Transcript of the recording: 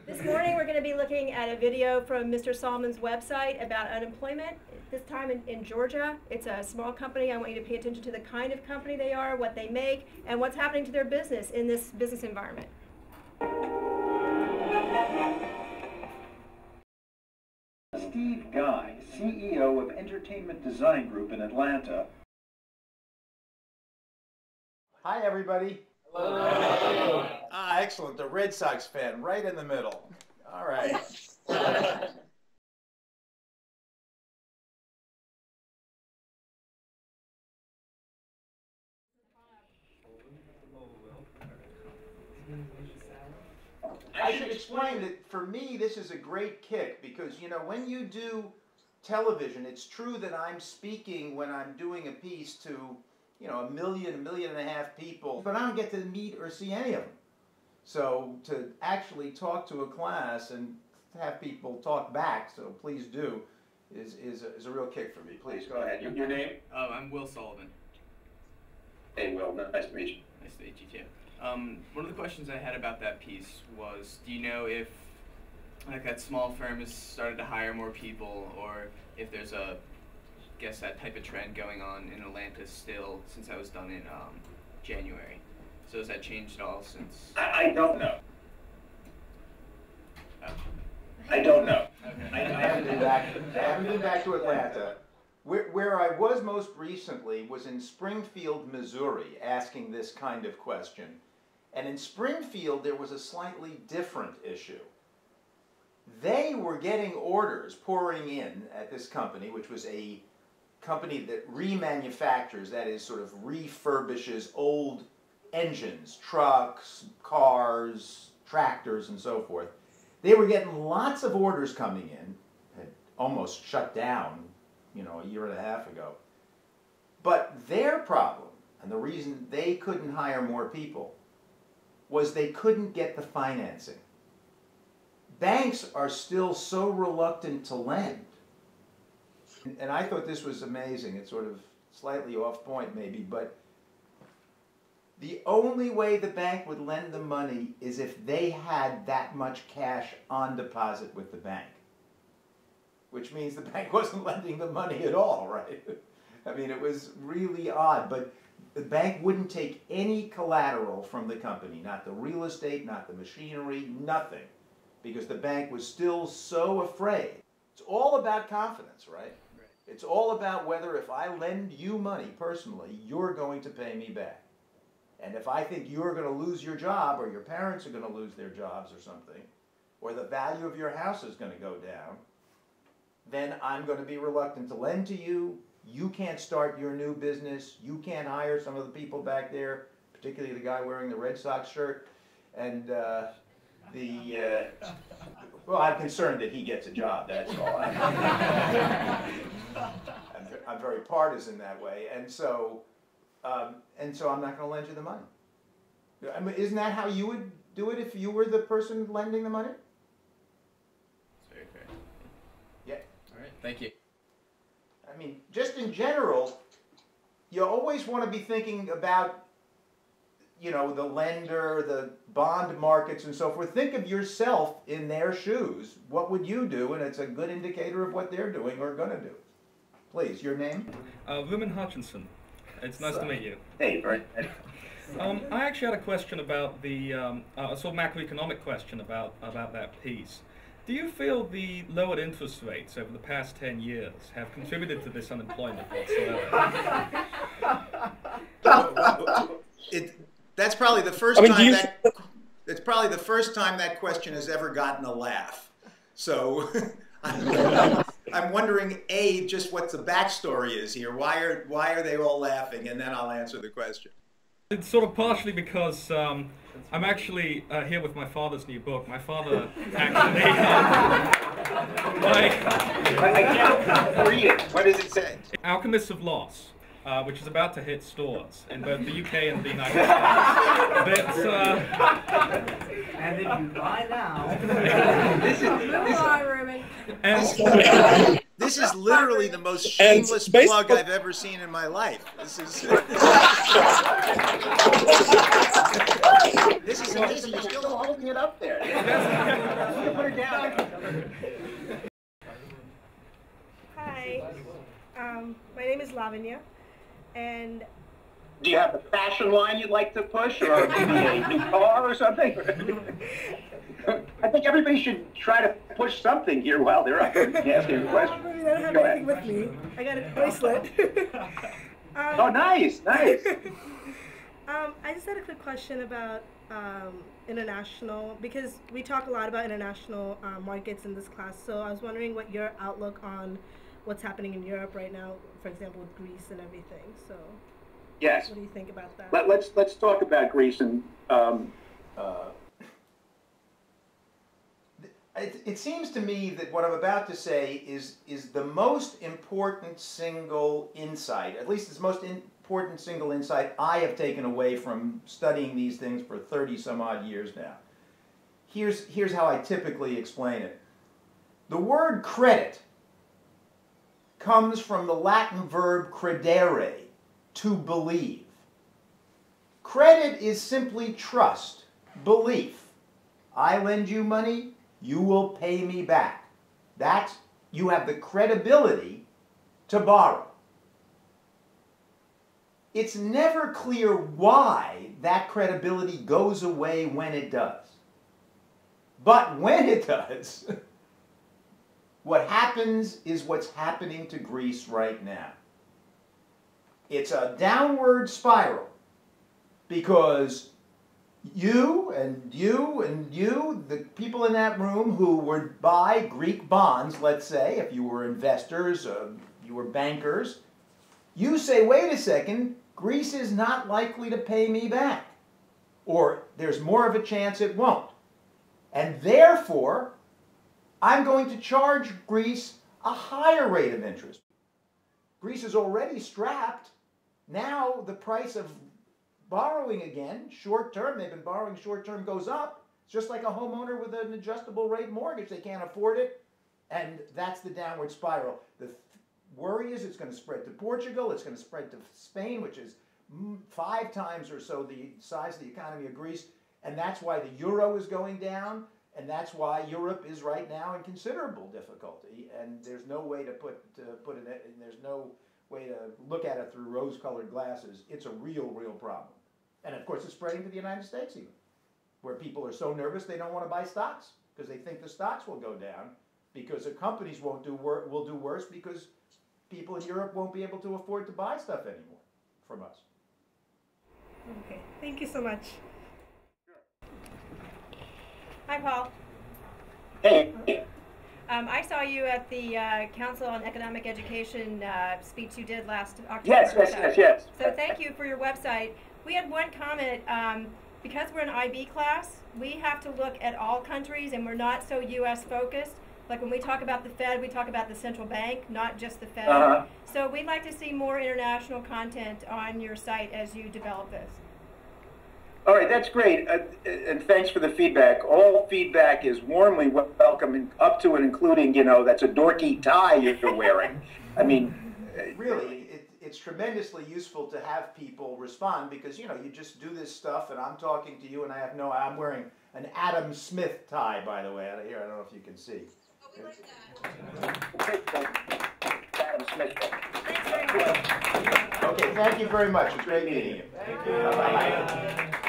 This morning we're going to be looking at a video from Mr. Solman's website about unemployment, this time in Georgia. It's a small company. I want you to pay attention to the kind of company they are, what they make, and what's happening to their business in this business environment. Steve Guy, CEO of Entertainment Design Group in Atlanta. Hi, everybody. Hello. Ah, excellent. The Red Sox fan, right in the middle. All right. I should explain that for me, this is a great kick because, you know, when you do television, it's true that I'm speaking when I'm doing a piece to, you know, 1.5 million people, but I don't get to meet or see any of them. So to actually talk to a class and have people talk back, so please do, is a real kick for me. Please, go ahead. Your name? I'm Will Solman. Hey, Will. Nice to meet you. Nice to meet you too. One of the questions I had about that piece was, do you know if like that small firm has started to hire more people, or if there's a, guess that type of trend going on in Atlanta still, since that was done in January? So has that changed at all since? I don't know. Oh. I don't know. Okay. I haven't been back to Atlanta. Where I was most recently was in Springfield, Missouri, asking this kind of question. And in Springfield, there was a slightly different issue. They were getting orders pouring in at this company, which was a company that remanufactures, that is, sort of refurbishes old engines, trucks, cars, tractors, and so forth. They were getting lots of orders coming in, had almost shut down, you know, 1.5 years ago. But their problem, and the reason they couldn't hire more people, was they couldn't get the financing. Banks are still so reluctant to lend. And I thought this was amazing. It's sort of slightly off point maybe, but the only way the bank would lend the money is if they had that much cash on deposit with the bank. Which means the bank wasn't lending the money at all, right? I mean, it was really odd, but the bank wouldn't take any collateral from the company, not the real estate, not the machinery, nothing, because the bank was still so afraid. It's all about confidence, right? It's all about whether if I lend you money personally, you're going to pay me back. And if I think you're going to lose your job, or your parents are going to lose their jobs or something, or the value of your house is going to go down, then I'm going to be reluctant to lend to you. You can't start your new business. You can't hire some of the people back there, particularly the guy wearing the Red Sox shirt. And well, I'm concerned that he gets a job, that's all. I'm very partisan that way. And so I'm not going to lend you the money. I mean, isn't that how you would do it if you were the person lending the money? That's very fair. Yeah. All right. Thank you. I mean, just in general, you always want to be thinking about, you know, the lender, the bond markets and so forth. Think of yourself in their shoes. What would you do? And it's a good indicator of what they're doing or going to do. Please, your name? Wilman Hutchinson. It's nice to meet you. Hey, right. I actually had a question about the, a sort of macroeconomic question about that piece. Do you feel the lowered interest rates over the past 10 years have contributed to this unemployment whatsoever? That's probably the first time it's probably the first time that question has ever gotten a laugh. So I'm wondering, A, just what the backstory is here. Why are they all laughing? And then I'll answer the question. It's sort of partially because I'm actually here with my father's new book. My father actually... I can't read it. What does it say? Alchemists of Loss, which is about to hit stores in both the UK and the United States. And if you buy now... This is literally the most shameless plug I've ever seen in my life. This is Lisa, you're still holding it up there. Put her down. Hi, my name is Lavanya, and Do you have a fashion line you'd like to push, or maybe a new car or something? I think everybody should try to push something here while they're asking a question. I don't have anything with me. I got a bracelet. Oh, nice, nice. I just had a quick question about international, because we talk a lot about international markets in this class, so I was wondering what your outlook on what's happening in Europe right now, for example, with Greece and everything. So, Yes. what do you think about that? Let's talk about Greece and. It seems to me that what I'm about to say is the most important single insight, at least it's the most important single insight I have taken away from studying these things for 30 some odd years now. Here's how I typically explain it. The word credit comes from the Latin verb credere, to believe. Credit is simply trust, belief. I lend you money, you will pay me back. You have the credibility to borrow. It's never clear why that credibility goes away when it does. But when it does, what happens is what's happening to Greece right now. It's a downward spiral because you and you and you, the people in that room who would buy Greek bonds, let's say, if you were investors, you were bankers, you say, wait a second, Greece is not likely to pay me back. Or there's more of a chance it won't. And therefore, I'm going to charge Greece a higher rate of interest. Greece is already strapped. Now the price of borrowing again, short term, they've been borrowing short term, goes up. It's just like a homeowner with an adjustable rate mortgage. They can't afford it, and that's the downward spiral. The worry is it's going to spread to Portugal, it's going to spread to Spain, which is 5 times or so the size of the economy of Greece, and that's why the euro is going down, and that's why Europe is right now in considerable difficulty, and there's no way to put it, and there's no way to look at it through rose-colored glasses. It's a real problem. And of course it's spreading to the United States even, where people are so nervous they don't want to buy stocks because they think the stocks will go down because the companies will do worse because people in Europe won't be able to afford to buy stuff anymore from us. Okay, thank you so much. Hi, Paul. Hey. I saw you at the Council on Economic Education speech you did last October. Yes. So thank you for your website. We had one comment. Because we're an IB class, we have to look at all countries, and we're not so U.S. focused. Like when we talk about the Fed, we talk about the central bank, not just the Fed. So we'd like to see more international content on your site as you develop this. All right, that's great, and thanks for the feedback. All feedback is warmly welcome, up to and including, that's a dorky tie you're wearing. I mean, really, it's tremendously useful to have people respond because, you just do this stuff, and I'm talking to you, and I'm wearing an Adam Smith tie, by the way, out of here. I don't know if you can see. Oh, we like that. Adam Smith. Thanks very much. Okay, thank you very much. It's great meeting you. Thank you. Bye-bye.